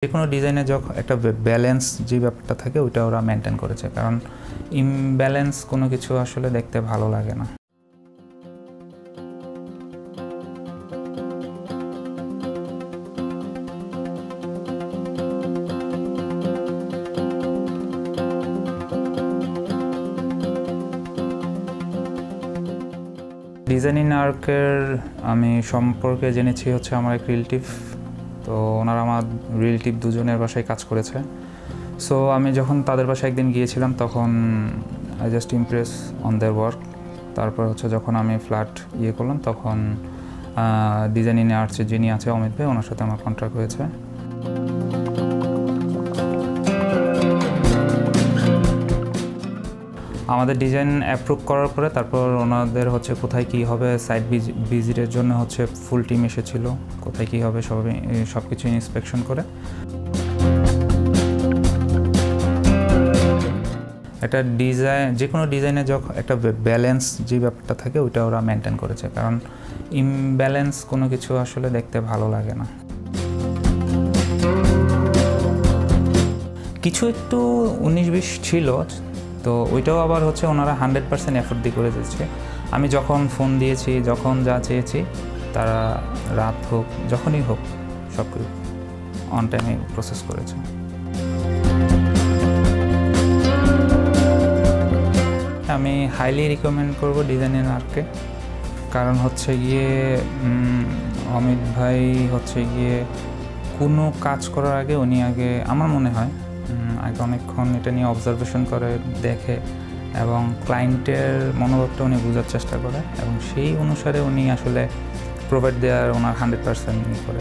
যে কোনো ডিজাইনে যখন একটা ব্যালেন্স যে ব্যাপারটা থাকে ওইটা ওরা মেনটেন করেছে, কারণ ইমব্যালেন্স কোনো কিছু আসলে দেখতে ভালো লাগে না। ডিজাইনিং আর্কের আমি সম্পর্কে জেনেছি হচ্ছে আমার এক রিলেটিভ, তো ওনারা আমার রিলেটিভ দুজনের বাসায় কাজ করেছে। সো আমি যখন তাদের বাসায় একদিন গিয়েছিলাম তখন I just Impress on their work. তারপর হচ্ছে যখন আমি ফ্ল্যাট করলাম তখন ডিজাইনিং আর্টসে যিনি আছে অমিত ভাই, ওনার সাথে আমার কন্ট্রাক্ট হয়েছে। আমাদের ডিজাইন অ্যাপ্রুভ করার পরে তারপর ওনাদের হচ্ছে কোথায় কী হবে, সাইট ভিজিটের জন্য হচ্ছে ফুল টিম এসেছিল, কোথায় কী হবে সব কিছু ইন্সপেকশন করে একটা ডিজাইন, যে কোনো ডিজাইনে যখন একটা ব্যালেন্স যে ব্যাপারটা থাকে ওইটা ওরা মেনটেন করেছে, কারণ ইমব্যালেন্স কোনো কিছু আসলে দেখতে ভালো লাগে না। কিছু একটু 19-20 ছিল, তো ওইটাও আবার হচ্ছে ওনারা 100% এফোর্ট দিয়ে করে দিচ্ছে। আমি যখন ফোন দিয়েছি, যখন যা চেয়েছি, তারা রাত হোক যখনই হোক সব কিছু অন টাইমে প্রসেস করেছে। আমি হাইলি রিকমেন্ড করব ডিজাইনিং আর্টকে, কারণ হচ্ছে গিয়ে অমিত ভাই হচ্ছে গিয়ে কোনো কাজ করার আগে উনি আগে আমার মনে হয় আগে অনেকক্ষণ এটা নিয়ে অবজারভেশন করে দেখে এবং ক্লায়েন্টের মনোভাবটা উনি বোঝার চেষ্টা করে এবং সেই অনুসারে উনি আসলে প্রোভাইড দেওয়ার ওনার 100% করে।